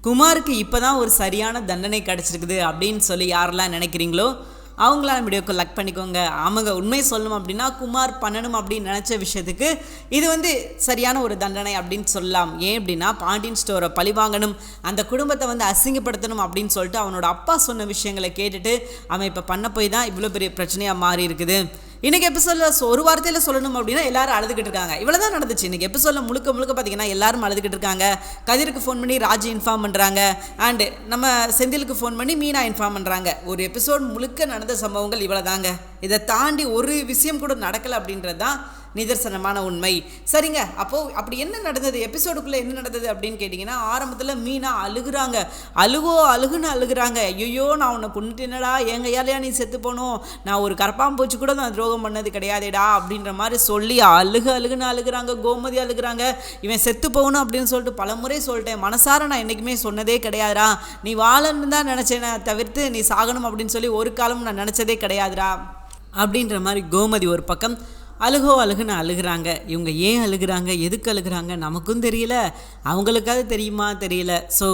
குமாருக்கு இப்போ தான் ஒரு சரியான தண்டனை கிடச்சிருக்குது அப்படின்னு சொல்லி யாரெல்லாம் நினைக்கிறீங்களோ அவங்களாம் வீடியோக்கு லக் பண்ணிக்கோங்க. ஆமாங்க, உண்மை சொல்லணும் அப்படின்னா குமார் பண்ணணும் அப்படின்னு நினச்ச விஷயத்துக்கு இது சரியான ஒரு தண்டனை அப்படின்னு சொல்லலாம். ஏன் அப்படின்னா பாண்டியன் ஸ்டோரை பழிவாங்கணும், அந்த குடும்பத்தை அசிங்கப்படுத்தணும் அப்படின்னு சொல்லிட்டு அவனோட அப்பா சொன்ன விஷயங்களை கேட்டுட்டு அவன் இப்போ பண்ண போய் தான் இவ்வளோ பெரிய பிரச்சனையாக மாறி இருக்குது. இன்றைக்கி எபிசோடில் ஒரு வார்த்தையில் சொல்லணும் அப்படின்னா எல்லாரும் அழுதுகிட்டு இருக்காங்க. இவ்வளோ தான் நடந்துச்சு இன்றைக்கி எபிசோடில் முழுக்க பார்த்தீங்கன்னா எல்லாரும் அழுதுகிட்டு இருக்காங்க. கதிருக்கு ஃபோன் பண்ணி ராஜி இன்ஃபார்ம் பண்ணுறாங்க, அண்டு நம்ம செந்திலுக்கு ஃபோன் பண்ணி மீனா இன்ஃபார்ம் பண்ணுறாங்க. ஒரு எபிசோட் முழுக்க நடந்த சம்பவங்கள் இவ்வளோ தாங்க. இதை தாண்டி ஒரு விஷயம் கூட நடக்கலை அப்படின்றது தான் நிதர்சனமான உண்மை. சரிங்க, அப்போது அப்படி என்ன நடந்தது, எபிசோடுக்குள்ளே என்ன நடந்தது அப்படின்னு கேட்டிங்கன்னா, ஆரம்பத்தில் மீனா அழுகுறாங்க. அழுகுன்னு அழுகுறாங்க. ஐயோ நான் உன்னை கொண்டுட்டேனடா, என் கையாலையா நீ செத்து போகணும், நான் ஒரு கரப்பாம்பூச்சி கூட நான் துரோகம் பண்ணது கிடையாதேடா அப்படின்ற மாதிரி சொல்லி அழுகுன்னு அழுகுறாங்க. கோமதி அழுகுறாங்க. இவன் செத்து போகணும் அப்படின்னு சொல்லிட்டு பல முறை சொல்லிட்டேன், மனசார நான் என்றைக்குமே சொன்னதே கிடையாதுடா, நீ வாழன்னு தான் நினச்சேனே தவிர்த்து நீ சாகணும் அப்படின்னு சொல்லி ஒரு காலம் நான் நினச்சதே கிடையாதுடா அப்படின்ற மாதிரி கோமதி ஒரு பக்கம் அழுகுன்னு அழுகுறாங்க. இவங்க ஏன் அழுகுறாங்க, எதுக்கு அழுகுறாங்க நமக்கும் தெரியல, அவங்களுக்காவது தெரியுமா தெரியல. ஸோ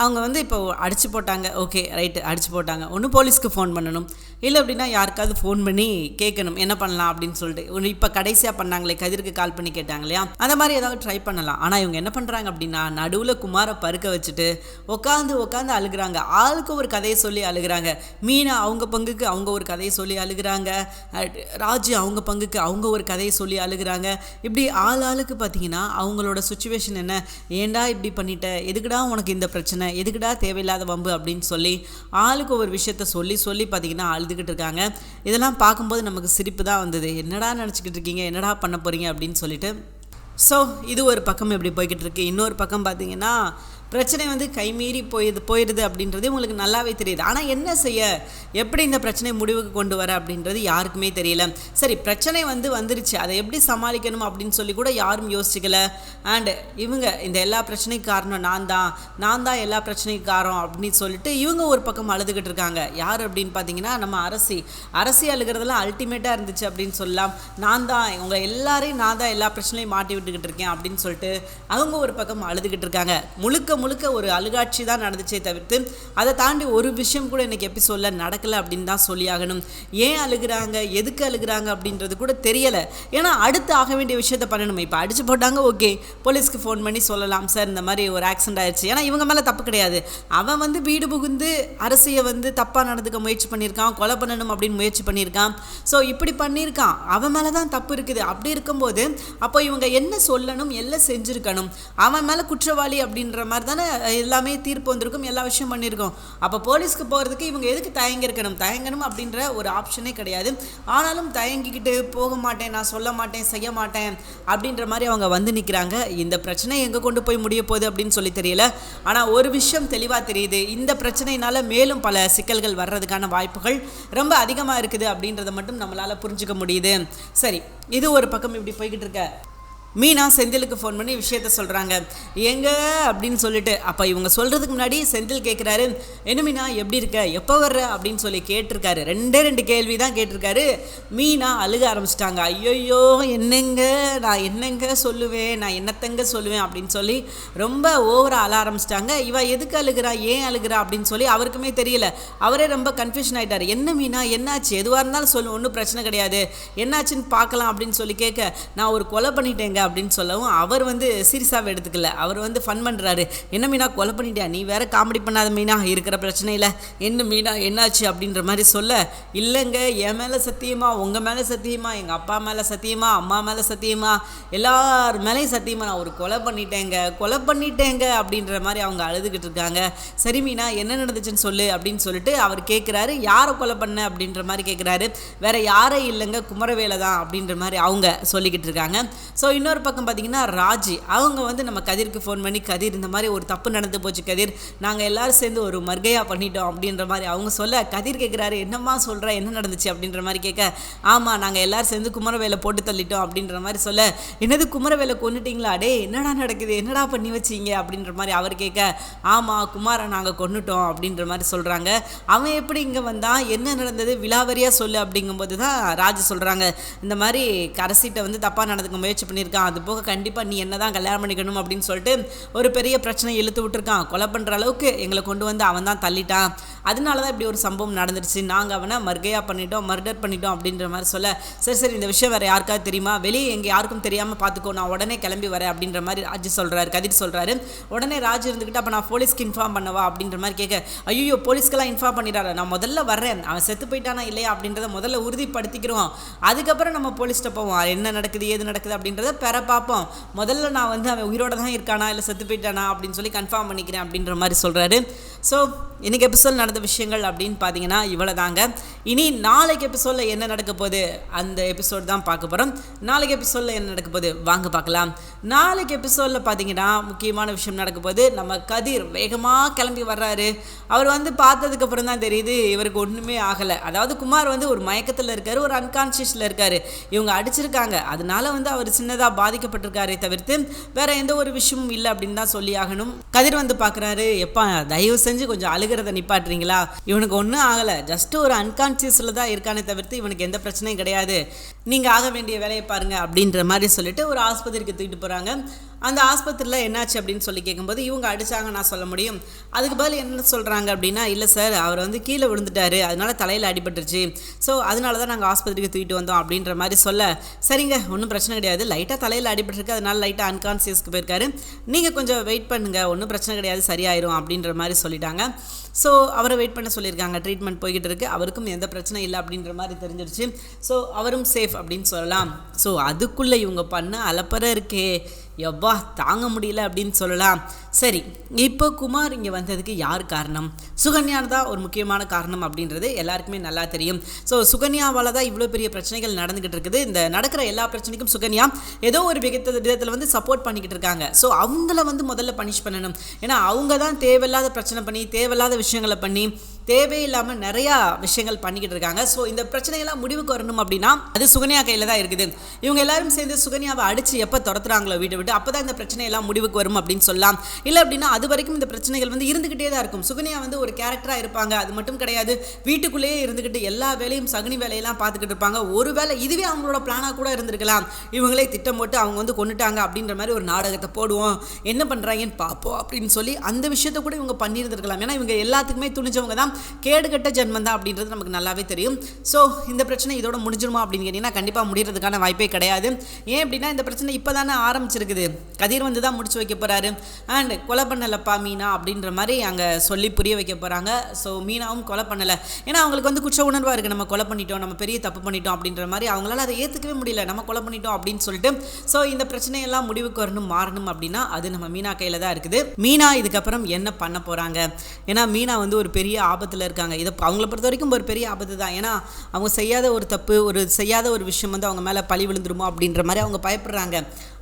அவங்க இப்போ அடிச்சு போட்டாங்க. ஓகே ரைட்டு, அடிச்சு போட்டாங்க. ஒன்று போலீஸ்க்கு ஃபோன் பண்ணணும், இல்லை அப்படின்னா யாருக்காவது ஃபோன் பண்ணி கேட்கணும் என்ன பண்ணலாம் அப்படின்னு சொல்லிட்டு. ஒன்று இப்போ கடைசியாக பண்ணாங்களே, கதிருக்கு கால் பண்ணி கேட்டாங்க இல்லையா, அந்த மாதிரி ஏதாவது ட்ரை பண்ணலாம். ஆனால் இவங்க என்ன பண்ணுறாங்க அப்படின்னா நடுவில் குமாரை பருக்க வச்சுட்டு உட்காந்து அழுகுறாங்க. ஆளுக்கு ஒரு கதையை சொல்லி அழுகுறாங்க. மீனா அவங்க பங்குக்கு அவங்க ஒரு கதையை சொல்லி அழுகுறாங்க. ராஜு அவங்க பங்குக்கு அவங்க ஒரு கதையை சொல்லி அழுகுறாங்க. இப்படி ஆளுக்கு பார்த்தீங்கன்னா அவங்களோட சுச்சுவேஷன் என்ன, ஏண்டா இப்படி பண்ணிட்ட, எதுக்குடா உனக்கு இந்த பிரச்சனை, எதுக்குடா தேவையில்லாத வம்பு அப்படின்னு சொல்லி ஆளுக்கு ஒரு விஷயத்த சொல்லி பார்த்தீங்கன்னா அழுதுகிட்டு இருக்காங்க. இதெல்லாம் பார்க்கும்போது நமக்கு சிரிப்பு தான் வந்தது. என்னடா நினச்சிக்கிட்டு இருக்கீங்க, என்னடா பண்ண போகிறீங்க அப்படின்னு சொல்லிட்டு. ஸோ இது ஒரு பக்கம் எப்படி போய்கிட்டு இருக்கு. இன்னொரு பக்கம் பார்த்தீங்கன்னா பிரச்சனை கைமீறி போயிடுது அப்படின்றது உங்களுக்கு நல்லாவே தெரியுது. ஆனால் என்ன செய்ய, எப்படி இந்த பிரச்சனை முடிவுக்கு கொண்டு வர அப்படின்றது யாருக்குமே தெரியல. சரி, பிரச்சனை வந்துருச்சு, அதை எப்படி சமாளிக்கணும் அப்படின்னு சொல்லி கூட யாரும் யோசிக்கல. அண்டு இவங்க இந்த எல்லா பிரச்சனைக்கு காரணம் நான் தான் எல்லா பிரச்சனைக்கு காரணம் அப்படின்னு சொல்லிட்டு இவங்க ஒரு பக்கம் அழுதுகிட்டு இருக்காங்க. யார் அப்படின்னு பார்த்தீங்கன்னா நம்ம அரசி அழுகிறதெல்லாம் அல்டிமேட்டாக இருந்துச்சு அப்படின்னு சொல்லலாம். நான் தான் நான் தான் எல்லா பிரச்சனையும் மாட்டி விட்டுக்கிட்டு இருக்கேன் அப்படின்னு சொல்லிட்டு அவங்க ஒரு பக்கம் அழுதுகிட்டு இருக்காங்க. முழுக்க ஒரு அழுகாட்சி தான் நடந்துச்சே தவிர்த்து அதை தாண்டி ஒரு விஷயம் கூட இன்னைக்கு எபிசோடில் நடக்கலை அப்படின்னு தான் சொல்லி ஆகணும். ஏன் அழுகுறாங்க, எதுக்கு அழுகுறாங்க அப்படின்றது கூட தெரியலை. ஏன்னா அடுத்து ஆக வேண்டிய விஷயத்த பண்ணணும். இப்போ அடிச்சு போட்டாங்க, ஓகே போலீஸ்க்கு ஃபோன் பண்ணி சொல்லலாம், சார் இந்த மாதிரி ஒரு ஆக்சிடென்ட் ஆயிடுச்சு. ஏன்னா இவங்க மேலே தப்பு கிடையாது. அவன் வீடு புகுந்து அரசியை தப்பாக நடந்துக்க முயற்சி பண்ணியிருக்கான், கொலை பண்ணணும் அப்படின்னு முயற்சி பண்ணியிருக்கான். ஸோ இப்படி பண்ணியிருக்கான், அவன் மேலே தான் தப்பு இருக்குது. அப்படி இருக்கும்போது அப்போ இவங்க என்ன சொல்லணும், எல்லாம் செஞ்சுருக்கணும். அவன் மேலே குற்றவாளி அப்படின்ற மாதிரி தானே எல்லாமே தீர்ப்பு வந்திருக்கும், எல்லா விஷயம் பண்ணியிருக்கோம். அப்போ போலீஸ்க்கு போகிறதுக்கு இவங்க எதுக்கு தயங்கணும் அப்படின்ற ஒரு ஆப்ஷனே கிடையாது. ஆனாலும் தயங்கிக்கிட்டு போக மாட்டேன், நான் சொல்ல மாட்டேன், செய்ய மாட்டேன் அப்படின்ற மாதிரி அவங்க நிற்கிறாங்க. இந்த பிரச்சனை எங்கே கொண்டு போய் முடிய போகுது அப்படின்னு சொல்லி தெரியல. ஆனால் ஒரு விஷயம் தெளிவாக தெரியுது, இந்த பிரச்சனையினால மேலும் பல சிக்கல்கள் வர்றதுக்கான வாய்ப்புகள் ரொம்ப அதிகமாக இருக்குது அப்படின்றத மட்டும் நம்மளால் புரிஞ்சுக்க முடியுது. சரி, இது ஒரு பக்கம் இப்படி போய்கிட்டு இருக்க. மீனா செந்திலுக்கு ஃபோன் பண்ணி விஷயத்த சொல்கிறாங்க. எங்க அப்படின்னு சொல்லிட்டு அப்போ இவங்க சொல்கிறதுக்கு முன்னாடி செந்தில் கேட்குறாரு, என்ன மீனா எப்படி இருக்க, எப்போ வர்ற அப்படின்னு சொல்லி கேட்டிருக்காரு. ரெண்டு கேள்வி தான் கேட்டிருக்காரு. மீனா அழுக ஆரம்பிச்சிட்டாங்க. ஐயோயோ நான் என்னங்க சொல்லுவேன், நான் என்னத்தங்க சொல்லுவேன் அப்படின்னு சொல்லி ரொம்ப ஓவராக அழ ஆரம்பிச்சிட்டாங்க. இவ எதுக்கு அழுகிறா, ஏன் அழுகிறா அப்படின்னு சொல்லி அவருக்குமே தெரியல. அவரே ரொம்ப கன்ஃபியூஷன் ஆகிட்டார். என்ன மீனா என்னாச்சு, எதுவாக இருந்தாலும் சொல்லு, ஒன்றும் பிரச்சனை கிடையாது, என்னாச்சுன்னு பார்க்கலாம் அப்படின்னு சொல்லி கேட்க, நான் ஒரு கொலை பண்ணிட்டேங்க அப்படின்னு சொல்லவும் அவர் சீரியஸாக எடுத்துக்கல. அவர் ஃபன் பண்ணுறாரு. என்ன மீனா கொலை பண்ணிட்டியா, நீ வேற காமெடி பண்ணாத மீனா, இருக்கிற பிரச்சனையில் என்ன மீனா என்னாச்சு அப்படின்ற மாதிரி சொல்ல, இல்லைங்க என் மேலே சத்தியமா, உங்கள் மேலே சத்தியமா, எங்கள் அப்பா மேலே சத்தியமா, அம்மா மேலே சத்தியமா, எல்லார் மேலேயும் சத்தியமா, நான் ஒரு கொலை பண்ணிட்டேங்க அப்படின்ற மாதிரி அவங்க அழுதுகிட்டு இருக்காங்க. சரி மீனா என்ன நடந்துச்சுன்னு சொல்லு அப்படின்னு சொல்லிட்டு அவர் கேட்குறாரு. யாரை கொலை பண்ண அப்படின்ற மாதிரி கேட்குறாரு. வேற யாரே இல்லைங்க, குமரவேலை தான் அப்படின்ற மாதிரி அவங்க சொல்லிக்கிட்டு இருக்காங்க. ஸோ இன்னொரு பக்கம் பார்த்தீங்கன்னா ராஜி அவங்க நம்ம கதிருக்கு ஃபோன் பண்ணி, கதிர் இந்த மாதிரி ஒரு தப்பு நடந்து போச்சு கதிர், நாங்கள் எல்லாரும் சேர்ந்து ஒரு மர்கையாக பண்ணிட்டோம் அப்படின்ற மாதிரி அவங்க சொல்ல, கதிர் கேட்குறாரு என்னம்மா சொல்கிற, என்ன நடந்துச்சு அப்படின்ற மாதிரி கேட்க, ஆமாம் நாங்கள் எல்லாரும் சேர்ந்து குமரவேலை போட்டு தள்ளிட்டோம் அப்படின்ற மாதிரி சொல்ல, என்னது குமரவேலை கொண்டுட்டிங்களா, டே என்னடா நடக்குது, என்னடா பண்ணி வச்சிங்க அப்படின்ற மாதிரி அவர் கேட்க, ஆமாம் குமாரை நாங்கள் கொண்டுட்டோம் அப்படின்ற மாதிரி சொல்கிறாங்க. அவன் எப்படி இங்கே வந்தான், என்ன நடந்தது விலாவரியாக சொல்லு அப்படிங்கும்போது தான் ராஜு சொல்கிறாங்க, இந்த மாதிரி கரசிட்ட தப்பாக நடந்துக்க முயற்சி பண்ணியிருக்கான், பண்ணியிருக்கான், அது போக கண்டிப்பாக நீ என்ன தான் கல்யாணம் பண்ணிக்கணும் அப்படின்னு சொல்லிட்டு ஒரு பெரிய பிரச்சனை இழுத்து விட்டுருக்கான், கொலை பண்ணுற அளவுக்கு எங்களை கொண்டு வந்து அவன் தான் தள்ளிட்டான், அதனால தான் இப்படி ஒரு சம்பவம் நடந்துருச்சு, நாங்கள் அவனை மர்டர் பண்ணிட்டோம் அப்படின்ற மாதிரி சொல்ல, சரி இந்த விஷயம் வேறு யாருக்காவது தெரியுமா, வெளியே எங்கே யாருக்கும் தெரியாமல் பார்த்துக்கோ, நான் உடனே கிளம்பி வரேன் அப்படின்ற மாதிரி ராஜ் சொல்கிறாரு. கதிர் சொல்கிறாரு. உடனே ராஜ் இருந்துக்கிட்டு அப்போ நான் போலீஸ்க்கு இன்ஃபார்ம் பண்ணவா அப்படின்ற மாதிரி கேட்க, ஐயோ போலீஸ்க்கெல்லாம் இன்ஃபார்ம் பண்ணிடுறாரு, நான் முதல்ல வர்றேன், அவன் செத்து போயிட்டானா இல்லையா அப்படின்றத முதல்ல உறுதிப்படுத்திக்கிறோம், அதுக்கப்புறம் நம்ம போலீஸ்கிட்ட போவோம், என்ன நடக்குது ஏது நடக்குது அப்படின்றத பெற பார்ப்போம், முதல்ல நான் வந்து அவன் உயிரோட தான் இருக்கானா இல்லை செத்து போயிட்டானா அப்படின்னு சொல்லி கன்ஃபார்ம் பண்ணிக்கிறேன் அப்படின்ற மாதிரி சொல்கிறாரு. ஸோ இன்றைக்கி எபிசோட் நடந்த விஷயங்கள் அப்படின்னு பார்த்தீங்கன்னா இவ்வளோ தாங்க. இனி நாளைக்கு எபிசோடில் என்ன நடக்க போகுது அந்த எபிசோட் தான் பார்க்க போகிறோம். நாளைக்கு எபிசோடில் என்ன நடக்க போகுது வாங்க பார்க்கலாம். நாளைக்கு எபிசோடில் பார்த்தீங்கன்னா முக்கியமான விஷயம் நடக்க போகுது. நம்ம கதிர் வேகமாக கிளம்பி வர்றாரு. அவர் வந்து பார்த்ததுக்கப்புறம் தான் தெரியுது இவருக்கு ஒன்றுமே ஆகலை. அதாவது குமார் வந்து ஒரு மயக்கத்தில் இருக்கார், ஒரு அன்கான்ஷியஸில் இருக்கார், இவங்க அடிச்சிருக்காங்க, அதனால வந்து அவர் சின்னதாக பாதிக்கப்பட்டிருக்காரே தவிர்த்து வேற எந்த ஒரு விஷயமும் இல்லை அப்படின்னு தான் சொல்லி ஆகணும். கதிர் வந்து பார்க்குறாரு, எப்பா தயவு செஞ்சு கொஞ்சம் அழுகிறத நிப்பாட்டுறீங்களா, இவனுக்கு ஒன்றும் ஆகலை, ஜஸ்ட் ஒரு அன்கான்ஷியஸில் தான் இருக்கானே தவிர்த்து இவனுக்கு எந்த பிரச்சனையும் கிடையாது, நீங்கள் ஆக வேண்டிய வேலையை பாருங்கள் அப்படின்ற மாதிரி சொல்லிட்டு ஒரு ஆஸ்பத்திரிக்கு தூக்கிட்டு போகிறாங்க. அந்த ஆஸ்பத்திரியில் என்னாச்சு அப்படின்னு சொல்லி கேட்கும்போது இவங்க அடித்தாங்க நான் சொல்ல முடியும். அதுக்கு பதில் என்ன சொல்கிறாங்க அப்படின்னா, இல்லை சார் அவர் வந்து கீழே விழுந்துட்டாரு, அதனால தலையில் அடிபட்டுருச்சு, ஸோ அதனால தான் நாங்கள் ஆஸ்பத்திரிக்கு தூக்கிட்டு வந்தோம் அப்படின்ற மாதிரி சொல்ல, சரிங்க ஒன்றும் பிரச்சனை கிடையாது, லைட்டாக தலையில் அடிபட்டுருக்கு, அதனால லைட்டாக அன்கான்சியஸ்க்கு போயிருக்காரு, நீங்கள் கொஞ்சம் வெயிட் பண்ணுங்கள், ஒன்றும் பிரச்சனை கிடையாது சரியாயிரும் அப்படின்ற மாதிரி சொல்லிட்டாங்க. ஸோ அவரை வெயிட் பண்ண சொல்லியிருக்காங்க. ட்ரீட்மெண்ட் போய்கிட்டு இருக்குது, அவருக்கும் எந்த பிரச்சனை இல்லை அப்படின்ற மாதிரி தெரிஞ்சிருச்சு. ஸோ அவரும் சேஃப் அப்படின்னு சொல்லலாம். ஸோ அதுக்குள்ளே இவங்க பண்ண அலப்பறை இருக்கே எவ்வா தாங்க முடியல அப்படின்னு சொல்லலாம். சரி, இப்போ குமார் இங்கே வந்ததுக்கு யார் காரணம்? சுகன்யான் தான் ஒரு முக்கியமான காரணம் அப்படின்றது எல்லாருக்குமே நல்லா தெரியும். ஸோ சுகன்யாவால் தான் இவ்வளோ பெரிய பிரச்சனைகள் நடந்துக்கிட்டு இருக்குது. இந்த நடக்கிற எல்லா பிரச்சனைக்கும் சுகன்யா ஏதோ ஒரு விதத்தில் வந்து சப்போர்ட் பண்ணிக்கிட்டு இருக்காங்க. ஸோ அவங்கள வந்து முதல்ல பனிஷ் பண்ணணும். ஏன்னா அவங்க தான் தேவையில்லாத பிரச்சனை பண்ணி தேவையில்லாத விஷயங்களை பண்ணி தேவையில்லாமல் நிறையா விஷயங்கள் பண்ணிக்கிட்டு இருக்காங்க. ஸோ இந்த பிரச்சனைகள்லாம் முடிவுக்கு வரணும் அப்படின்னா அது சுகன்யா கையில் தான் இருக்குது. இவங்க எல்லாரும் சேர்ந்து சுகன்யாவை அடித்து எப்போ துரத்துறாங்களோ வீட்டை விட்டு, அப்போ தான் இந்த பிரச்சனையெல்லாம் முடிவுக்கு வரும் அப்படின்னு சொல்லலாம். இல்லை அப்படின்னா அது வரைக்கும் இந்த பிரச்சனைகள் வந்து இருந்துக்கிட்டே தான் இருக்கும். சுகன்யா வந்து ஒரு கேரக்டராக இருப்பாங்க, அது மட்டும் கிடையாது, வீட்டுக்குள்ளேயே இருந்துக்கிட்டு எல்லா வேலையும் சகுனி வேலையெல்லாம் பார்த்துக்கிட்டு இருப்பாங்க. ஒரு வேளை இதுவே அவங்களோட பிளானாக கூட இருந்திருக்கலாம், இவங்களே திட்டம் போட்டு அவங்க வந்து கொண்டுட்டாங்க அப்படின்ற மாதிரி ஒரு நாடகத்தை போடுவோம், என்ன பண்ணுறாங்கன்னு பார்ப்போம் அப்படின்னு சொல்லி அந்த விஷயத்தை கூட இவங்க பண்ணியிருந்திருக்கலாம். ஏன்னா இவங்க எல்லாத்துக்குமே துணிஞ்சவங்க தான், கேடுகட்ட ஜென்மம் தான் அப்படின்றது நமக்கு நல்லாவே தெரியும். ஸோ இந்த பிரச்சனை இதோட முடிஞ்சிருமா அப்படின்னு கேட்டிங்கன்னா கண்டிப்பாக முடிகிறதுக்கான வாய்ப்பே கிடையாது. ஏன் அப்படின்னா இந்த பிரச்சனை இப்போ தானே ஆரம்பிச்சிருக்குது. கதிர் வந்து தான் முடிச்சு வைக்க போகிறாரு. அண்ட் கொலை பண்ணலப்பா மீனா அப்படின்ற மாதிரி அங்கே சொல்லி புரிய வைக்க போகிறாங்க. ஸோ மீனாவும் கொலை பண்ணலை, ஏன்னா அவங்களுக்கு வந்து குற்ற உணர்வாக இருக்குது, நம்ம கொலை பண்ணிட்டோம், நம்ம பெரிய தப்பு பண்ணிட்டோம் அப்படின்ற மாதிரி அவங்களால அதை ஏற்றுக்கவே முடியல, நம்ம கொலை பண்ணிட்டோம் அப்படின்னு சொல்லிட்டு. ஸோ இந்த பிரச்சனையெல்லாம் முடிவுக்கு வரணும் மாறணும் அப்படின்னா அது நம்ம மீனா கையில் தான் இருக்குது. மீனா இதுக்கப்புறம் என்ன பண்ண போகிறாங்க? ஏன்னா மீனா வந்து ஒரு பெரிய ஆபத்தில் இருக்காங்க. இதை அவங்கள பொறுத்த வரைக்கும் ஒரு பெரிய ஆபத்து தான். ஏன்னா அவங்க செய்யாத ஒரு தப்பு, ஒரு செய்யாத ஒரு விஷயம் வந்து அவங்க மேலே பழி விழுந்துருமோ அப்படின்ற மாதிரி அவங்க பயப்படுறாங்க.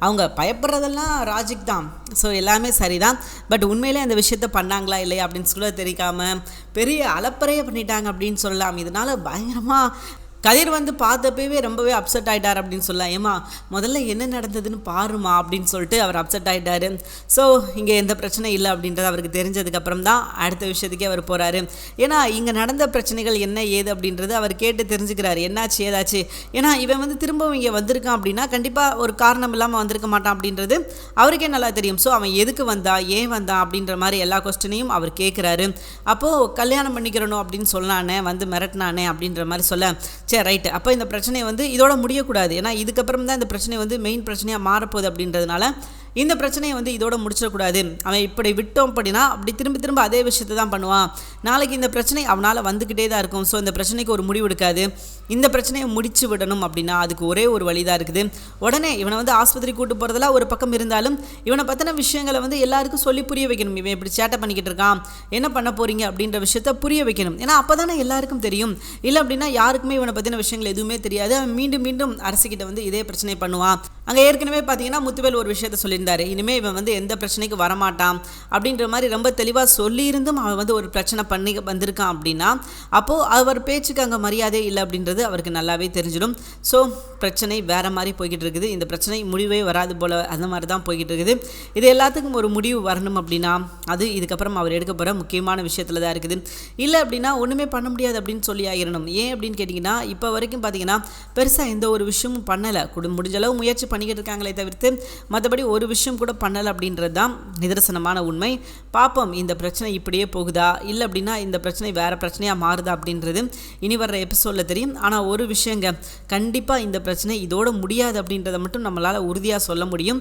அவங்க பயப்படுறதெல்லாம் ராஜிக் தான். ஸோ எல்லாமே சரிதான். பட் உண்மையிலே அந்த விஷயத்த பண்ணாங்களா இல்லையா அப்படின்னு சொல்ல தெரியாமல் பெரிய அலப்பறையே பண்ணிட்டாங்க அப்படின்னு சொல்லலாம். இதனால் பயங்கரமாக கதிர் வந்து பார்த்தப்பவே ரொம்பவே அப்செட் ஆகிட்டார் அப்படின்னு சொல்லலாம். ஏமா முதல்ல என்ன நடந்ததுன்னு பாருமா அப்படின்னு சொல்லிட்டு அவர் அப்செட் ஆகிட்டார். ஸோ இங்கே எந்த பிரச்சனை இல்லை அப்படின்றது அவருக்கு தெரிஞ்சதுக்கப்புறம் தான் அடுத்த விஷயத்துக்கே அவர் போகிறாரு. ஏன்னா இங்கே நடந்த பிரச்சனைகள் என்ன ஏது அப்படின்றது அவர் கேட்டு தெரிஞ்சுக்கிறாரு, என்னாச்சு ஏதாச்சு. ஏன்னா இவன் வந்து திரும்பவும் இங்கே வந்திருக்கான் அப்படின்னா கண்டிப்பாக ஒரு காரணம் இல்லாமல் வந்திருக்க மாட்டான் அப்படின்றது அவருக்கே நல்லா தெரியும். ஸோ அவன் எதுக்கு வந்தா ஏன் வந்தான் அப்படின்ற மாதிரி எல்லா கொஸ்டினையும் அவர் கேட்குறாரு. அப்போது கல்யாணம் பண்ணிக்கிறணும் அப்படின்னு சொன்னானே, வந்து மிரட்டினானே அப்படின்ற மாதிரி சொல்ல, சரி ரைட்டு, அப்போ இந்த பிரச்சனையை வந்து இதோட முடியக்கூடாது, ஏன்னா இதுக்கப்புறம் தான் இந்த பிரச்சனை வந்து மெயின் பிரச்சனையாக மாறப்போகுது அப்படின்றதுனால இந்த பிரச்சனையை வந்து இதோட முடிச்சிடக்கூடாது. அவன் இப்படி விட்டோம் அப்படின்னா அப்படி திரும்ப திரும்ப அதே விஷயத்தை தான் பண்ணுவான். நாளைக்கு இந்த பிரச்சனை அவனால் வந்துக்கிட்டே தான் இருக்கும். ஸோ இந்த பிரச்சனைக்கு ஒரு முடிவு எடுக்காது. இந்த பிரச்சனையை முடிச்சு விடணும் அப்படின்னா அதுக்கு ஒரே ஒரு வழி தான் இருக்குது. உடனே இவனை வந்து ஆஸ்பத்திரி கூட்டு போகிறதெல்லாம் ஒரு பக்கம் இருந்தாலும் இவனை பற்றின விஷயங்களை வந்து எல்லாருக்கும் சொல்லி புரிய வைக்கணும். இவன் இப்படி சேட்டை பண்ணிக்கிட்டு இருக்கான், என்ன பண்ண போகிறீங்க அப்படின்ற விஷயத்த புரிய வைக்கணும். ஏன்னா அப்போ தானே எல்லாருக்கும் தெரியும். இல்லை அப்படின்னா யாருக்குமே இவனை பற்றின விஷயங்கள் எதுவுமே தெரியாது. அவன் மீண்டும் மீண்டும் அரசுக்கிட்ட வந்து இதே பிரச்சனை பண்ணுவான். அங்கே ஏற்கனவே பார்த்தீங்கன்னா முத்துவேல் ஒரு விஷயத்த சொல்லியிருந்தாரு, இனிமேல் இவன் வந்து எந்த பிரச்சனைக்கு வரமாட்டான் அப்படின்ற மாதிரி ரொம்ப தெளிவாக சொல்லியிருந்தும் அவன் வந்து ஒரு பிரச்சனை பண்ணி வந்திருக்கான் அப்படின்னா அப்போது அவர் பேச்சுக்கு அங்கே மரியாதை இல்லை அப்படின்றது அவருக்கு நல்லாவே தெரிஞ்சிடும். ஸோ பிரச்சனை வேறு மாதிரி போய்கிட்டு இருக்குது. இந்த பிரச்சனை முடிவே வராது போல் அந்த மாதிரி தான் போய்கிட்டு இருக்குது. இது எல்லாத்துக்கும் ஒரு முடிவு வரணும் அப்படின்னா அது இதுக்கப்புறம் அவர் எடுக்க போகிற முக்கியமான விஷயத்தில் தான் இருக்குது. இல்லை அப்படின்னா ஒன்றுமே பண்ண முடியாது அப்படின்னு சொல்லி ஆகிடணும். ஏன் அப்படின்னு கேட்டிங்கன்னா இப்போ வரைக்கும் பார்த்தீங்கன்னா பெருசாக எந்த ஒரு விஷயமும் பண்ணலை. முடிஞ்சளவு முயற்சி பண்ணிக்கிட்டு இருக்காங்களே தவிர்த்து மற்றபடி ஒரு விஷயம் கூட பண்ணலை அப்படின்றது தான் நிதர்சனமான உண்மை. பார்ப்போம் இந்த பிரச்சனை இப்படியே போகுதா இல்லை அப்படின்னா இந்த பிரச்சனை வேறு பிரச்சனையாக மாறுதா அப்படின்றது இனி வர்ற எபிசோடில் தெரியும். ஆனால் ஒரு விஷயங்க, கண்டிப்பாக இந்த பிரச்சனை இதோட முடியாது அப்படின்றத மட்டும் நம்மளால் உறுதியாக சொல்ல முடியும்.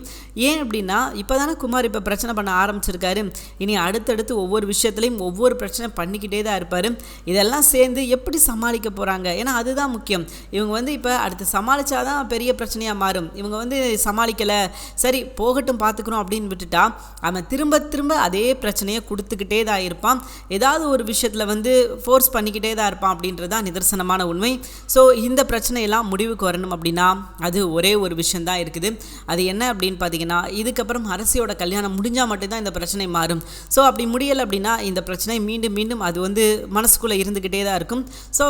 ஏன் அப்படின்னா இப்போ தானே குமார் இப்போ பிரச்சனை பண்ண ஆரம்பிச்சிருக்காரு. இனி அடுத்தடுத்து ஒவ்வொரு விஷயத்துலையும் ஒவ்வொரு பிரச்சனை பண்ணிக்கிட்டே தான் இருப்பார். இதெல்லாம் சேர்ந்து எப்படி சமாளிக்க போகிறாங்க? ஏன்னா அதுதான் முக்கியம். இவங்க வந்து இப்போ அடுத்து சமாளித்தாதான் பெரிய பிரச்சனையாக மாறும். இவங்க வந்து சமாளிக்கலை, சரி போகட்டும் பார்த்துக்கிறோம் அப்படின்னு விட்டுட்டா அவன் திரும்ப திரும்ப அதே பிரச்சனையை கொடுத்துக்கிட்டே தான் இருப்பான். ஏதாவது ஒரு விஷயத்தில் வந்து ஃபோர்ஸ் பண்ணிக்கிட்டே தான் இருப்பான் அப்படின்றது தான் நிதர்சனமான உண்மை. ஸோ இந்த பிரச்சனையெல்லாம் முடிவுக்கு வரணும் அப்படின்னா அது ஒரே ஒரு விஷயந்தான் இருக்குது. அது என்ன அப்படின்னு பார்த்தீங்கன்னா, இதுக்கப்புறம் அரசியோட கல்யாணம் முடிஞ்சால் மட்டும்தான் இந்த பிரச்சனை மாறும். ஸோ அப்படி முடியலை அப்படின்னா இந்த பிரச்சனை மீண்டும் மீண்டும் அது வந்து மனசுக்குள்ளே இருந்துக்கிட்டே தான் இருக்கும். ஸோ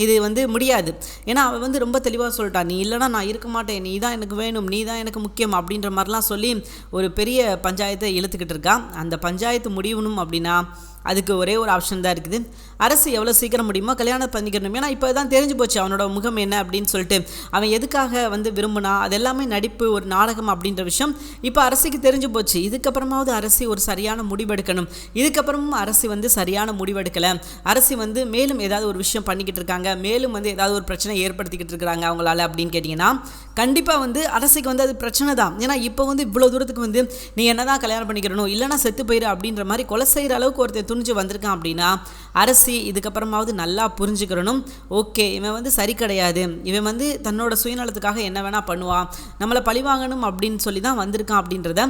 இது வந்து முடியாது. ஏன்னா அவள் வந்து ரொம்ப தெளிவாக சொல்லிட்டான், நீ இல்லைனா நான் இருக்க மாட்டேன், நீ தான் எனக்கு வேணும், நீ தான் எனக்கு முக்கியம் அப்படின்ற மாதிரிலாம் சொல்லி ஒரு பெரிய பஞ்சாயத்தை இழுத்துக்கிட்டு இருக்கான். அந்த பஞ்சாயத்து முடியணும் அப்படின்னா அதுக்கு ஒரே ஒரு ஆப்ஷன் தான் இருக்குது. அரசு எவ்வளோ சீக்கிரம் முடியுமோ கல்யாணம் பண்ணிக்கணும். ஏன்னா இப்போ தான் தெரிஞ்சு போச்சு அவனோட முகம் என்ன அப்படின்னு சொல்லிட்டு, அவன் எதுக்காக வந்து விரும்பினா, அது எல்லாமே நடிப்பு, ஒரு நாடகம் அப்படின்ற விஷயம் இப்போ அரசிக்கு தெரிஞ்சு போச்சு. இதுக்கப்புறமாவது அரசி ஒரு சரியான முடிவெடுக்கணும். இதுக்கப்புறமும் அரசி வந்து சரியான முடிவெடுக்கலை. அரசி வந்து மேலும் ஏதாவது ஒரு விஷயம் பண்ணிக்கிட்டு இருக்காங்க, மேலும் வந்து ஏதாவது ஒரு பிரச்சனை ஏற்படுத்திக்கிட்டு இருக்கிறாங்க அவங்களால அப்படின்னு கேட்டிங்கன்னா கண்டிப்பாக வந்து அரசிக்கு வந்து அது பிரச்சனை தான். ஏன்னா இப்போ வந்து இவ்வளோ தூரத்துக்கு வந்து நீ என்ன தான் கல்யாணம் பண்ணிக்கிறணும், இல்லைனா செத்து போயிரு அப்படின்ற மாதிரி கொலை செய்கிற அளவுக்கு ஒருத்தர் துணிஞ்சு வந்திருக்கான் அப்படின்னா அரசி இதுக்கப்புறமாவது நல்லா புரிஞ்சுக்கிறணும். ஓகே, இவன் வந்து சரி கிடையாது, இவன் வந்து தன்னோட சுயநலத்துக்காக என்ன வேணால் பண்ணுவான், நம்மளை பழிவாங்கணும் அப்படின்னு சொல்லி தான் வந்திருக்கான் அப்படின்றத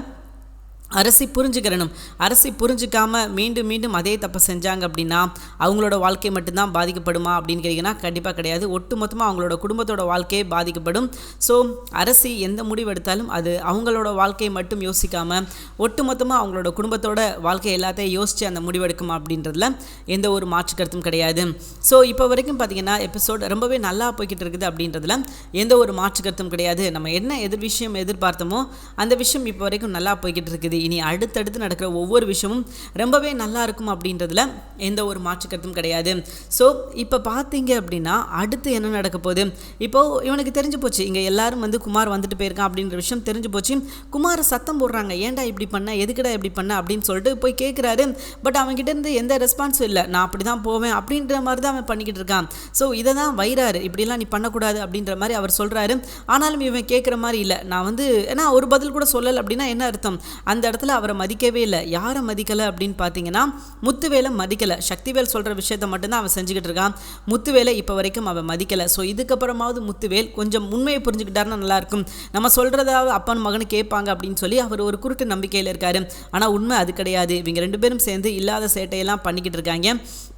அரசி புரிஞ்சுக்கிறணும். அரசி புரிஞ்சிக்காம மீண்டும் மீண்டும் அதே தப்பை செஞ்சாங்க அப்படின்னா அவங்களோட வாழ்க்கை மட்டும்தான் பாதிக்கப்படுமா அப்படின்னு கேட்டிங்கன்னா கண்டிப்பாக கிடையாது. ஒட்டு மொத்தமாக அவங்களோட குடும்பத்தோட வாழ்க்கையே பாதிக்கப்படும். ஸோ அரசி எந்த முடிவு எடுத்தாலும் அது அவங்களோட வாழ்க்கையை மட்டும் யோசிக்காமல் ஒட்டு மொத்தமாக அவங்களோட குடும்பத்தோட வாழ்க்கை எல்லாத்தையும் யோசித்து அந்த முடிவெடுக்குமா அப்படின்றதுல எந்த ஒரு மாற்று கருத்தும் கிடையாது. ஸோ இப்போ வரைக்கும் பார்த்திங்கன்னா எபிசோட் ரொம்பவே நல்லா போய்கிட்டு இருக்குது அப்படின்றதுல எந்த ஒரு மாற்று கருத்தும் கிடையாது. நம்ம என்ன விஷயம் எதிர்பார்த்தோமோ அந்த விஷயம் இப்போ வரைக்கும் நல்லா போய்கிட்டு இருக்குது. இனி அடுத்தடுத்து நடக்கிற ஒவ்வொரு விஷயமும் ரொம்பவே நல்லா இருக்கும் அப்படின்றதுல எந்த ஒரு மாற்று கருத்தும் கிடையாது. ஸோ இப்போ பார்த்தீங்க அப்படின்னா அடுத்து என்ன நடக்க போகுது? இப்போது இவனுக்கு தெரிஞ்சு போச்சு, இங்கே எல்லாரும் வந்து குமார் வந்துட்டு போயிருக்கான் அப்படின்ற விஷயம் தெரிஞ்சு போச்சு. குமாரை சத்தம் போடுறாங்க, ஏன்டா இப்படி பண்ண, எதுக்குடா இப்படி பண்ண அப்படின்னு சொல்லிட்டு போய் கேட்குறாரு. பட் அவன்கிட்ட இருந்து எந்த ரெஸ்பான்ஸும் இல்லை. நான் அப்படி தான் போவேன் அப்படின்ற மாதிரி தான் அவன் பண்ணிக்கிட்டு இருக்கான். ஸோ இதை தான் வைராரு, இப்படிலாம் நீ பண்ணக்கூடாது அப்படின்ற மாதிரி அவர் சொல்கிறாரு. ஆனாலும் இவன் கேட்குற மாதிரி இல்லை. நான் வந்து ஏன்னா ஒரு பதில் கூட சொல்லலை அப்படின்னா என்ன அர்த்தம்? அந்த இடத்துல அவரை மதிக்கவே இல்லை. யாரை மதிக்கலை அப்படின்னு பார்த்தீங்கன்னா முத்துவேலை மதிக்கலை. சக்திவேல் சொல்கிற விஷயத்த மட்டும்தான் அவன் செஞ்சுக்கிட்டு இருக்கான். முத்துவேலை இப்போ வரைக்கும் அவன் மதிக்கலை. ஸோ இதுக்கப்புறமாவது முத்துவேல் கொஞ்சம் உண்மையை புரிஞ்சுக்கிட்டாருன்னா நல்லாயிருக்கும். நம்ம சொல்கிறதாவது அப்பன் மகனு கேட்பாங்க அப்படின்னு சொல்லி அவர் ஒரு குருட்டு நம்பிக்கையில் இருக்காரு. ஆனால் உண்மை அது கிடையாது. இவங்க ரெண்டு பேரும் சேர்ந்து இல்லாத சேட்டையெல்லாம் பண்ணிக்கிட்டு இருக்காங்க.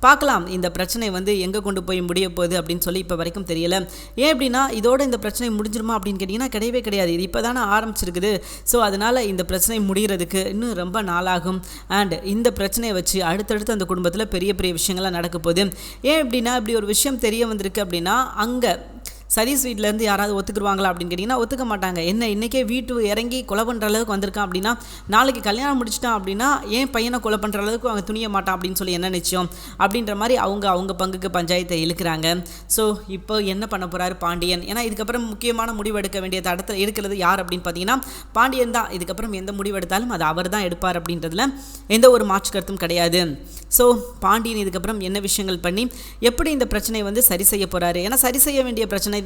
பார்க்கலாம் இந்த பிரச்சனை வந்து எங்கே கொண்டு போய் முடிய போகுது அப்படின்னு சொல்லி இப்போ வரைக்கும் தெரியல. ஏன் அப்படின்னா இதோட இந்த பிரச்சனை முடிஞ்சிருமா அப்படின்னு கேட்டிங்கன்னா கிடையவே கிடையாது. இது இப்போ தானே ஆரம்பிச்சிருக்குது. ஸோ அதனால் இந்த பிரச்சனை முடிகிறதுக்கு இன்னும் ரொம்ப நாளாகும். அண்ட் இந்த பிரச்சனையை வச்சு அடுத்தடுத்து அந்த குடும்பத்தில் பெரிய பெரிய விஷயங்கள்லாம் நடக்க போகுது. ஏன் அப்படின்னா இப்படி ஒரு விஷயம் தெரிய வந்திருக்கு அப்படின்னா அங்கே சதீஷ் வீட்டிலேருந்து யாராவது ஒத்துக்குருவாங்களா அப்படின்னு கேட்டிங்கன்னா ஒத்துக்க மாட்டாங்க. என்ன இன்றைக்கே வீட்டு இறங்கி கொலை பண்ணுற அளவுக்கு வந்திருக்கான் அப்படின்னா நாளைக்கு கல்யாணம் முடிச்சிட்டான் அப்படின்னா ஏன் பையனை கொலை பண்ணுற அளவுக்கு அவங்க துணிய மாட்டான் அப்படின்னு சொல்லி என்ன நிச்சயம் அப்படின்ற மாதிரி அவங்க பங்குக்கு பஞ்சாயத்தை இழுக்கிறாங்க. ஸோ இப்போ என்ன பண்ண போகிறாரு பாண்டியன்? ஏன்னா இதுக்கப்புறம் முக்கியமான முடிவு எடுக்க வேண்டிய தடத்தில் இருக்கிறது யார் அப்படின்னு பார்த்தீங்கன்னா பாண்டியன் தான். இதுக்கப்புறம் எந்த முடிவு எடுத்தாலும் அது அவர் தான் எடுப்பார் அப்படின்றதுல எந்த ஒரு மாற்று கருத்தும் கிடையாது. ஸோ பாண்டியன் இதுக்கப்புறம் என்ன விஷயங்கள் பண்ணி எப்படி இந்த பிரச்சனையை வந்து சரி செய்ய போகிறாரு? ஏன்னா சரி செய்ய வேண்டிய பிரச்சனை தான்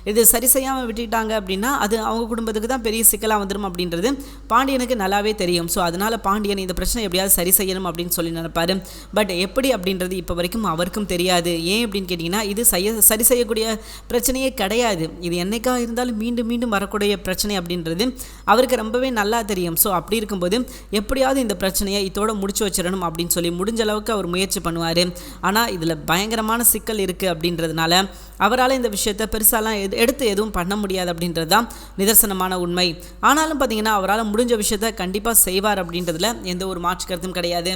இது சரி செய்யாமல் விட்டுட்டாங்க அப்படின்னா அது அவங்க குடும்பத்துக்கு தான் பெரிய சிக்கலாக வந்துடும் அப்படின்றது பாண்டியனுக்கு நல்லாவே தெரியும். ஸோ அதனால் பாண்டியன் இந்த பிரச்சனை எப்படியாவது சரி செய்யணும் அப்படின்னு சொல்லி நினைப்பாரு. பட் எப்படி அப்படின்றது இப்போ வரைக்கும் அவருக்கும் தெரியாது. ஏன் அப்படின்னு கேட்டிங்கன்னா இது சரி செய்யக்கூடிய பிரச்சனையே கிடையாது. இது என்னைக்காக இருந்தாலும் மீண்டும் மீண்டும் வரக்கூடிய பிரச்சனை அப்படின்றது அவருக்கு ரொம்பவே நல்லா தெரியும். ஸோ அப்படி இருக்கும்போது எப்படியாவது இந்த பிரச்சனையை இதோட முடிச்சு வச்சிடணும் அப்படின்னு சொல்லி முடிஞ்ச அளவுக்கு அவர் முயற்சி பண்ணுவார். ஆனால் இதில் பயங்கரமான சிக்கல் இருக்குது அப்படின்றதுனால அவரால் இந்த விஷயத்தை பெருசாலாம் எடுத்து எதுவும் பண்ண முடியாது அப்படின்றது தான் நிதர்சனமான உண்மை. ஆனாலும் பார்த்தீங்கன்னா அவரால் முடிஞ்ச விஷயத்த கண்டிப்பாக செய்வார் அப்படின்றதுல எந்த ஒரு மாற்று கருத்தும் கிடையாது.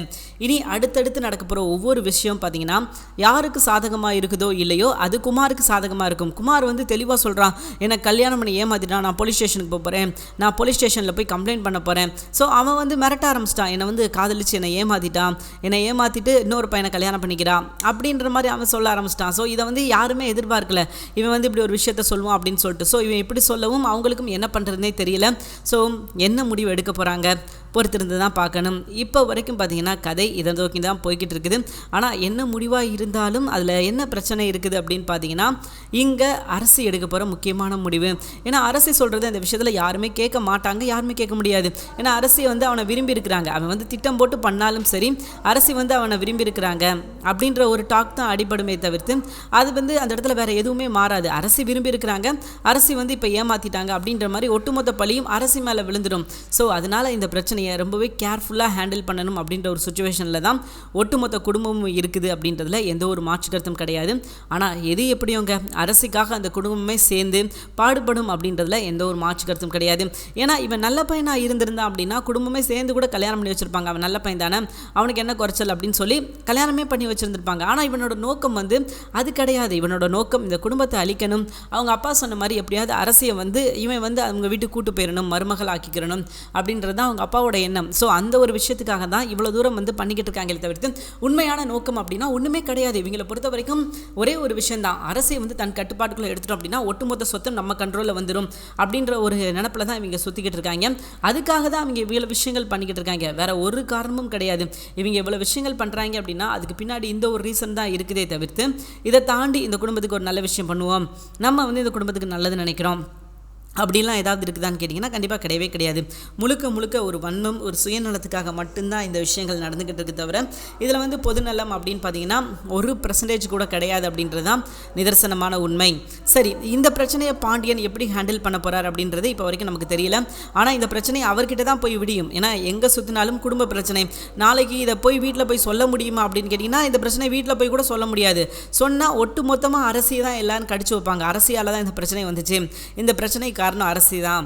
இனி அடுத்தடுத்து நடக்க போகிற ஒவ்வொரு விஷயம் பார்த்தீங்கன்னா யாருக்கு சாதகமாக இருக்குதோ இல்லையோ அது குமாருக்கு சாதகமாக இருக்கும். குமார் வந்து தெளிவாக சொல்கிறான், எனக்கு கல்யாணம் பண்ணி ஏமாத்திட்டான், நான் போலீஸ் ஸ்டேஷனுக்கு போகிறேன், நான் போலீஸ் ஸ்டேஷனில் போய் கம்ப்ளைண்ட் பண்ண போகிறேன். ஸோ அவன் வந்து மிரட்ட ஆரம்பிச்சிட்டான், என்னை வந்து காதலிச்சு என்னை ஏமாத்திட்டான், என்னை ஏமாற்றிட்டு இன்னொரு பையனை கல்யாணம் பண்ணிக்கிறான் அப்படின்ற மாதிரி அவன் சொல்ல ஆரம்பிச்சிட்டான். ஸோ இதை வந்து யாருமே எதிர்பார்க்கல, இவன் வந்து இப்படி ஒரு விஷயத்த சொல்லுவான் அப்படின்னு சொல்லிட்டு. ஸோ இவன் இப்படி சொல்லவும் அவங்களுக்கும் என்ன பண்ணுறதுனே தெரியல. ஸோ என்ன முடிவு எடுக்க போகிறாங்க பொறுத்திருந்து தான் பார்க்கணும். இப்போ வரைக்கும் பார்த்தீங்கன்னா கதை இதை நோக்கி தான் போய்கிட்டு இருக்குது. ஆனால் என்ன முடிவாக இருந்தாலும் அதில் என்ன பிரச்சனை இருக்குது அப்படின்னு பார்த்தீங்கன்னா, இங்கே அரசு எடுக்க போகிற முக்கியமான முடிவு. ஏன்னா அரசு சொல்கிறது அந்த விஷயத்தில் யாருமே கேட்க மாட்டாங்க, யாருமே கேட்க முடியாது. ஏன்னா அரசு வந்து அவனை விரும்பி இருக்கிறாங்க, அவன் வந்து திட்டம் போட்டு பண்ணாலும் சரி அரசு வந்து அவனை விரும்பி இருக்கிறாங்க அப்படின்ற ஒரு டாக் தான் அடிபடுமே தவிர்த்து அது வந்து அந்த இடத்துல வேறு எதுவுமே மாறாது. அரசு விரும்பி இருக்கிறாங்க, அரசு வந்து இப்போ ஏமாற்றிட்டாங்க அப்படின்ற மாதிரி ஒட்டுமொத்த பழியும் அரசு மேலே விழுந்துடும். ஸோ அதனால் இந்த பிரச்சனை ரொம்பவே கேர்ஃபுல்லாக ஹேண்டில் பண்ணணும் அப்படின்ற ஒரு சுச்சுவேஷனில் தான் ஒட்டுமொத்த குடும்பமும் இருக்குது அப்படின்றதுல எந்த ஒரு மாற்று கருத்தும் கிடையாது. ஆனால் எது எப்படியோங்க அரசுக்காக அந்த குடும்பமே சேர்ந்து பாடுபடும் அப்படின்றதுல எந்த ஒரு மாற்று கருத்தும் கிடையாது. ஏன்னா இவன் நல்ல பையனாக இருந்திருந்தான் அப்படின்னா குடும்பமே சேர்ந்து கூட கல்யாணம் பண்ணி வச்சுருப்பாங்க. அவன் நல்ல பையன் தானே, அவனுக்கு என்ன குறைச்சல் அப்படின்னு சொல்லி கல்யாணமே பண்ணி வச்சுருந்துருப்பாங்க. ஆனால் இவனோட நோக்கம் வந்து அது கிடையாது. இவனோட நோக்கம் இந்த குடும்பத்தை அழிக்கணும். அவங்க அப்பா சொன்ன மாதிரி எப்படியாவது அரசியை வந்து இவன் வந்து அவங்க வீட்டுக்கு கூட்டு போயிடணும், மருமகள் ஆக்கிக்கிறணும் அப்படின்றது தான் அவங்க அப்பாவோட எண்ணம். ஸோ அந்த ஒரு விஷயத்துக்காக தான் இவ்வளோ தூரம் வந்து பண்ணிக்கிட்டு இருக்காங்களே தவிர்த்து உண்மையான நோக்கம் அப்படின்னா ஒன்றுமே கிடையாது. இவங்களை பொறுத்த வரைக்கும் ஒரே ஒரு விஷயம் தான், அரசை வந்து தன் கட்டுப்பாட்டுக்குள்ளே எடுத்துட்டோம் அப்படின்னா ஒட்டுமொத்த சொத்தம் நம்ம கண்ட்ரோலில் வந்துடும் அப்படின்ற ஒரு நினப்பில் தான் இவங்க சுற்றிக்கிட்டு இருக்காங்க. அதுக்காக தான் அவங்க இவ்வளோ விஷயங்கள் பண்ணிக்கிட்டு இருக்காங்க, வேற ஒரு காரணமும் கிடையாது. இவங்க இவ்வளோ விஷயங்கள் பண்ணுறாங்க அப்படின்னா அதுக்கு பின்னாடி இந்த ஒரு ரீசன் தான் இருக்குதே தவிர்த்து இதை தாண்டி இந்த குடும்பத்துக்கு ஒரு நல்ல விஷயம் பண்ணுவோம், நம்ம வந்து இந்த குடும்பத்துக்கு நல்லது நினைக்கிறோம் அப்படிலாம் ஏதாவது இருக்குதான்னு கேட்டிங்கன்னா கண்டிப்பாக கிடையவே கிடையாது. முழுக்க முழுக்க ஒரு வன்மம், ஒரு சுயநலத்துக்காக மட்டும்தான் இந்த விஷயங்கள் நடந்துக்கிட்டு இருக்கு தவிர இதில் வந்து பொதுநலம் அப்படின்னு பார்த்தீங்கன்னா 1% கூட கிடையாது அப்படின்றது தான் நிதர்சனமான உண்மை. சரி, இந்த பிரச்சனையை பாண்டியன் எப்படி ஹேண்டில் பண்ண போகிறார் அப்படின்றது இப்போ வரைக்கும் நமக்கு தெரியல. ஆனால் இந்த பிரச்சனை அவர்கிட்ட தான் போய் விடியும். ஏன்னா எங்கே சுற்றினாலும் குடும்ப பிரச்சனை. நாளைக்கு இதை போய் வீட்டில் போய் சொல்ல முடியுமா அப்படின்னு கேட்டிங்கன்னா இந்த பிரச்சனை வீட்டில் போய் கூட சொல்ல முடியாது. சொன்னால் ஒட்டு மொத்தமாக அரசியை தான் எல்லாரும் கடிச்சு வைப்பாங்க. அரசியால் தான் இந்த பிரச்சனை வந்துச்சு, இந்த பிரச்சனை காரணம் அரசி தான்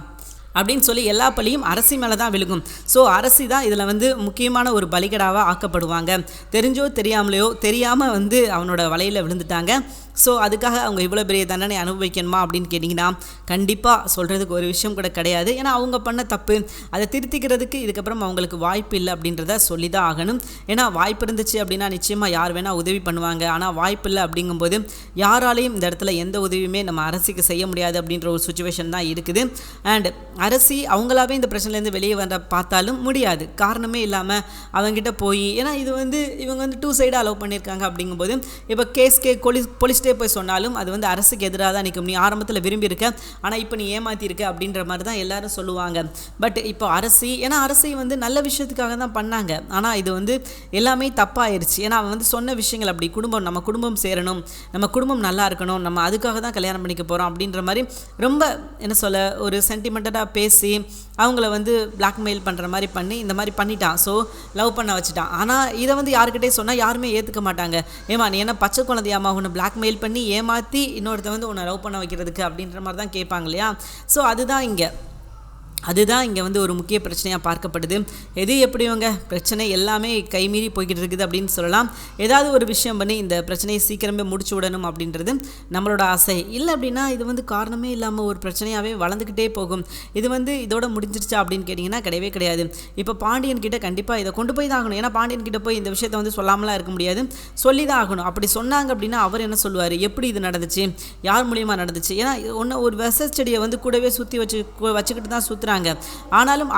அப்படின்னு சொல்லி எல்லா பழியும் அரசி மேலே தான் விழுகும். ஸோ அரசி தான் இதில் வந்து முக்கியமான ஒரு பலிகடாவாக ஆக்கப்படுவாங்க. தெரிஞ்சோ தெரியாமலையோ தெரியாமல் வந்து அவனோட வலையில் விழுந்துட்டாங்க. ஸோ அதுக்காக அவங்க இவ்வளோ பெரிய தண்டனை அனுபவிக்கணுமா அப்படின்னு கேட்டிங்கன்னா கண்டிப்பாக சொல்கிறதுக்கு ஒரு விஷயம் கூட கிடையாது. ஏன்னா அவங்க பண்ண தப்பு, அதை திருத்திக்கிறதுக்கு இதுக்கப்புறம் அவங்களுக்கு வாய்ப்பு இல்லை அப்படின்றத சொல்லி தான் ஆகணும். ஏன்னா வாய்ப்பு இருந்துச்சு அப்படின்னா நிச்சயமாக யார் வேணால் உதவி பண்ணுவாங்க. ஆனால் வாய்ப்பு இல்லை அப்படிங்கும்போது யாராலையும் இந்த இடத்துல எந்த உதவியுமே நம்ம அரசுக்கு செய்ய முடியாது அப்படின்ற ஒரு சுச்சுவேஷன் தான் இருக்குது. அண்ட் அரசி அவங்களாவே இந்த பிரச்சனைலேருந்து வெளியே வர பார்த்தாலும் முடியாது, காரணமே இல்லாமல் அவங்ககிட்ட போய், ஏன்னா இது வந்து இவங்க வந்து 2 சைடாக அலோவ் பண்ணியிருக்காங்க அப்படிங்கும்போது இப்போ போலீஸ்டே போய் சொன்னாலும் அது வந்து அரசுக்கு எதிராக தான் நிற்கும். நீ ஆரம்பத்தில் விரும்பி இருக்க, ஆனால் இப்போ நீ ஏமாற்றிருக்க அப்படின்ற மாதிரி தான் எல்லாரும் சொல்லுவாங்க. பட் இப்போ அரசி, ஏன்னா அரசி வந்து நல்ல விஷயத்துக்காக தான் பண்ணாங்க, ஆனால் இது வந்து எல்லாமே தப்பாயிருச்சு. ஏன்னா அவன் வந்து சொன்ன விஷயங்கள் அப்படி நம்ம குடும்பம் சேரணும், நம்ம குடும்பம் நல்லா இருக்கணும், நம்ம அதுக்காக தான் கல்யாணம் பண்ணிக்க போகிறோம் அப்படின்ற மாதிரி ரொம்ப என்ன சொல்ல ஒரு சென்டிமெண்டடாக பேசி அவங்கள வந்து பிளாக்மெயில் பண்ணுற மாதிரி பண்ணி இந்த மாதிரி பண்ணிட்டான். ஸோ லவ் பண்ண வச்சுட்டான். ஆனால் இதை வந்து யாருக்கிட்டே சொன்னால் யாருமே ஏற்றுக்க மாட்டாங்க. ஏமா நீ என்ன பச்சை குழந்தையாமா உன்னை பிளாக்மெயில் பண்ணி ஏமாற்றி இன்னொருத்த வந்து உன்னை லவ் பண்ண வைக்கிறதுக்கு அப்படின்ற மாதிரி தான் கேட்பாங்க இல்லையா. ஸோ அதுதான் இங்கே வந்து ஒரு முக்கிய பிரச்சனையாக பார்க்கப்படுது. எது எப்படிவங்க பிரச்சனை எல்லாமே கைமீறி போய்கிட்டு இருக்குது அப்படின்னு சொல்லலாம். ஏதாவது ஒரு விஷயம் பண்ணி இந்த பிரச்சனையை சீக்கிரமே முடிச்சு விடணும் அப்படின்றது நம்மளோட ஆசை. இல்லை அப்படின்னா இது வந்து காரணமே இல்லாமல் ஒரு பிரச்சனையாகவே வளர்ந்துக்கிட்டே போகும். இது வந்து இதோட முடிஞ்சிருச்சா அப்படின்னு கேட்டிங்கன்னா கிடையவே கிடையாது. இப்போ பாண்டியன் கிட்ட கண்டிப்பாக இதை கொண்டு போய் தான் ஆகணும். ஏன்னா பாண்டியன் கிட்ட போய் இந்த விஷயத்தை வந்து சொல்லாமலாம் இருக்க முடியாது, சொல்லி தான் ஆகணும். அப்படி சொன்னாங்க அப்படின்னா அவர் என்ன சொல்லுவார், எப்படி இது நடந்துச்சு, யார் மூலியமாக நடந்துச்சு. ஏன்னா ஒரு விச செடியை வந்து கூடவே சுற்றி வச்சுக்கிட்டு தான் சுற்றுறாங்க. ஆனாலும்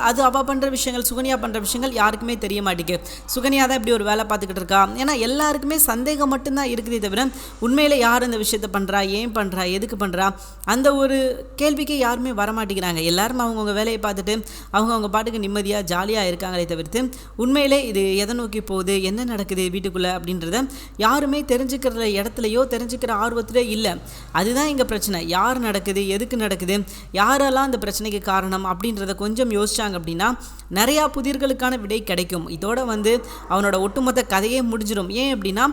அது அவ பண்ணுற விஷயங்கள், சுகன்யா பண்ணுற விஷயங்கள் யாருக்குமே தெரிய மாட்டேங்குது. சுகன்யா தான் இப்படி ஒரு வேலை பார்த்துக்கிட்டு இருக்கா. ஏன்னா எல்லாருக்குமே சந்தேகம் மட்டும்தான் இருக்குதே தவிர உண்மையில யார் இந்த விஷயத்தை பண்ணுறா, ஏன் பண்ணுறா, எதுக்கு பண்ணுறா, அந்த ஒரு கேள்விக்கே யாருமே வரமாட்டேங்கிறாங்க. எல்லாரும் அவங்கவுங்க வேலையை பார்த்துட்டு அவங்கவுங்க பாட்டுக்கு நிம்மதியாக ஜாலியாக இருக்காங்களே தவிர்த்து உண்மையிலே இது எதை நோக்கி போகுது, என்ன நடக்குது வீட்டுக்குள்ளே அப்படின்றத யாருமே தெரிஞ்சுக்கிற இடத்துலையோ தெரிஞ்சுக்கிற ஆர்வத்திலே இல்லை. அதுதான் இங்கே பிரச்சனை. யார் நடக்குது, எதுக்கு நடக்குது, யாரெல்லாம் இந்த பிரச்சனைக்கு காரணம் அப்படின்றத கொஞ்சம் யோசிச்சாங்க அப்படின்னா நிறையா புதிர்களுக்கான விடை கிடைக்கும். இதோட வந்து அவனோட ஒட்டுமொத்த கதையே முடிஞ்சிடும். ஏன் அப்படின்னா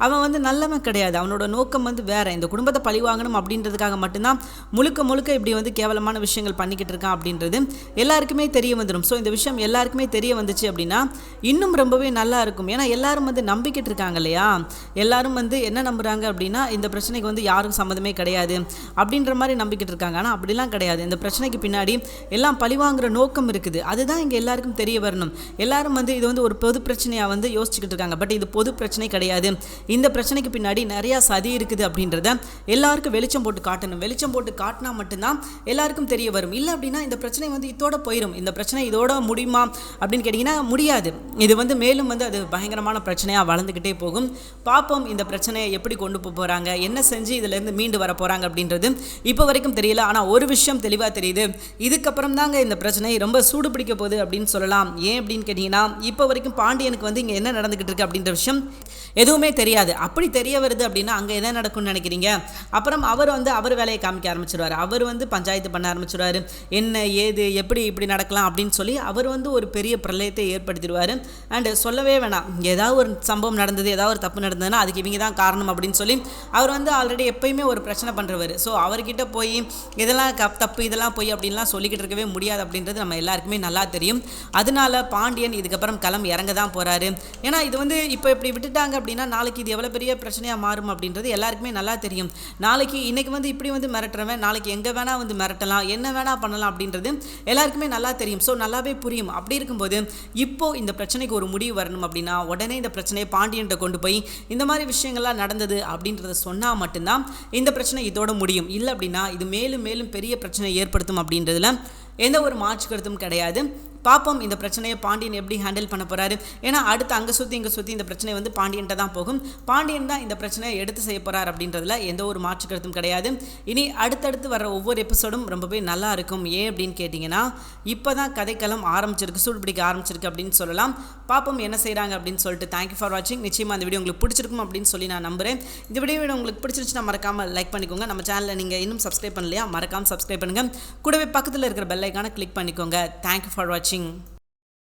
அவன் வந்து நல்லவன் கிடையாது, அவனோட நோக்கம் வந்து வேற, இந்த குடும்பத்தை பழி வாங்கணும் அப்படின்றதுக்காக மட்டும்தான் முழுக்க இப்படி வந்து கேவலமான விஷயங்கள் பண்ணிக்கிட்டு இருக்கான் அப்படின்றது எல்லாருக்குமே தெரிய வந்துடும். ஸோ இந்த விஷயம் எல்லாருக்குமே தெரிய வந்துச்சு அப்படின்னா இன்னும் ரொம்பவே நல்லா இருக்கும். ஏன்னா எல்லாரும் வந்து நம்பிக்கிட்டு இருக்காங்க இல்லையா. எல்லாரும் வந்து என்ன நம்புறாங்க அப்படின்னா இந்த பிரச்சனைக்கு வந்து யாருக்கும் சம்மந்தமே கிடையாது அப்படின்ற மாதிரி நம்பிக்கிட்டு இருக்காங்க. ஆனால் அப்படிலாம் கிடையாது. இந்த பிரச்சனைக்கு பின்னாடி எல்லாம் பழிவாங்குற நோக்கம் இருக்குது. அதுதான் இங்கே எல்லாருக்கும் தெரிய வரணும். எல்லாரும் வந்து இது வந்து ஒரு பொது பிரச்சனையாக வந்து யோசிச்சுக்கிட்டு இருக்காங்க. பட் இது பொது பிரச்சனை கிடையாது. இந்த பிரச்சனைக்கு பின்னாடி நிறையா சதி இருக்குது அப்படின்றத எல்லாருக்கும் வெளிச்சம் போட்டு காட்டணும். வெளிச்சம் போட்டு காட்டினா மட்டும்தான் எல்லாருக்கும் தெரிய வரும். இல்லை அப்படின்னா இந்த பிரச்சனை வந்து இதோட போயிடும். இந்த பிரச்சனை இதோட முடியுமா அப்படின்னு கேட்டிங்கன்னா முடியாது. இது வந்து மேலும் வந்து அது பயங்கரமான பிரச்சனையாக வளர்ந்துக்கிட்டே போகும். பார்ப்போம் இந்த பிரச்சனையை எப்படி கொண்டு போகிறாங்க, என்ன செஞ்சு இதிலேருந்து மீண்டு வர போகிறாங்க அப்படின்றது இப்போ வரைக்கும் தெரியல. ஆனால் ஒரு விஷயம் தெளிவாக தெரியுது, இதுக்கப்புறம் தாங்க இந்த பிரச்சனை ரொம்ப சூடு பிடிக்க போகுது அப்படின்னு சொல்லலாம். ஏன் அப்படின்னு கேட்டிங்கன்னா இப்போ வரைக்கும் பாண்டியனுக்கு வந்து இங்கே என்ன நடந்துக்கிட்டு இருக்கு அப்படின்ற விஷயம் எதுவுமே தெரியாது. அப்படி தெரிய வருது அப்படின்னா அங்கே என்ன நடக்கும்னு நினைக்கிறீங்க? அப்புறம் அவர் வந்து அவர் வேலையை காமிக்க ஆரம்பிச்சிடுவார். அவர் வந்து பஞ்சாயத்து பண்ண ஆரம்பிச்சிடுவார். என்ன ஏது எப்படி இப்படி நடக்கலாம் அப்படின்னு சொல்லி அவர் வந்து ஒரு பெரிய பிரளயத்தை ஏற்படுத்திடுவார். அண்டு சொல்லவே வேணாம், ஏதாவது ஒரு சம்பவம் நடந்தது, ஏதாவது ஒரு தப்பு நடந்ததுன்னா அதுக்கு இவங்க தான் காரணம் அப்படின்னு சொல்லி அவர் வந்து ஆல்ரெடி எப்பயுமே ஒரு பிரச்சனை பண்ணுறவர். ஸோ அவர்கிட்ட போய் இதெல்லாம் தப்பு இதெல்லாம் போய் அப்படின்லாம் சொல்லிக்கிட்டு இருக்கவே முடியாது அப்படின்றது நம்ம எல்லாருக்குமே நல்லா தெரியும். அதனால பாண்டியன் இதுக்கப்புறம் களம் இறங்க தான் போகிறாரு. ஏன்னா இது வந்து இப்போ இப்படி விட்டுட்டாங்க அப்படின்னா நாளைக்கு இது எவ்வளோ பெரிய பிரச்சனையாக மாறும் அப்படின்றது எல்லாருக்குமே நல்லா தெரியும். நாளைக்கு இன்னைக்கு வந்து இப்படி வந்து மிரட்டுறவன் நாளைக்கு எங்கே வேணால் வந்து மிரட்டலாம், என்ன வேணால் பண்ணலாம் அப்படின்றது எல்லாருக்குமே நல்லா தெரியும். ஸோ நல்லாவே புரியும். அப்படி இருக்கும்போது இப்போ இந்த பிரச்சனைக்கு ஒரு முடிவு வரணும் அப்படின்னா உடனே இந்த பிரச்சனையை பாண்டியன்கிட்ட கொண்டு போய் இந்த மாதிரி விஷயங்கள்லாம் நடந்தது அப்படின்றத சொன்னால் மட்டும்தான் இந்த பிரச்சனை இதோட முடியும். இல்லை அப்படின்னா இது மேலும் மேலும் பெரிய பிரச்சனை ஏற்படுத்தும் அப்படின்றதுல எந்த ஒரு மாற்று கருத்தும் கிடையாது. பார்ப்போம் இந்த பிரச்சனையை பாண்டியன் எப்படி ஹேண்டில் பண்ண போகிறாரு. ஏன்னா அடுத்து அங்கே சுற்றி இங்கே சுற்றி இந்த பிரச்சனை வந்து பாண்டியன்ட்ட தான் போகும். பாண்டியன் தான் இந்த பிரச்சனையை எடுத்து செய்ய போகிறார் அப்படின்றதுல எந்த ஒரு மாற்று கருத்தும் கிடையாது. இனி அடுத்தடுத்து வர ஒவ்வொரு எபிசோடும் ரொம்பவே நல்லா இருக்கும். ஏன் அப்படின்னு கேட்டிங்கன்னா இப்போ தான் கதைக்களம் ஆரம்பிச்சிருக்கு, சூடு பிடிக்க ஆரம்பிச்சிருக்கு அப்படின்னு சொல்லலாம். பார்ப்போம் என்ன செய்கிறாங்க அப்படின்னு சொல்லிட்டு. தேங்க்யூ ஃபார் வாட்சிங். நிச்சயமாக இந்த வீடியோ உங்களுக்கு பிடிச்சிருக்கும் அப்படின்னு சொல்லி நான் நம்புகிறேன். இந்த வீடியோ உங்களுக்கு பிடிச்சிருச்சுன்னா மறக்காமல் லைக் பண்ணிக்கோங்க. நம்ம சேனலில் நீங்கள் இன்னும் சப்ஸ்கிரைப் பண்ணலையா, மறக்காமல் சப்ஸ்கிரைப் பண்ணுங்கள். கூடவே பக்கத்தில் இருக்கிற பெல் ஐக்கானை கிளிக் பண்ணிக்கோங்க. தேங்க்யூ ஃபார் வாட்சிங்.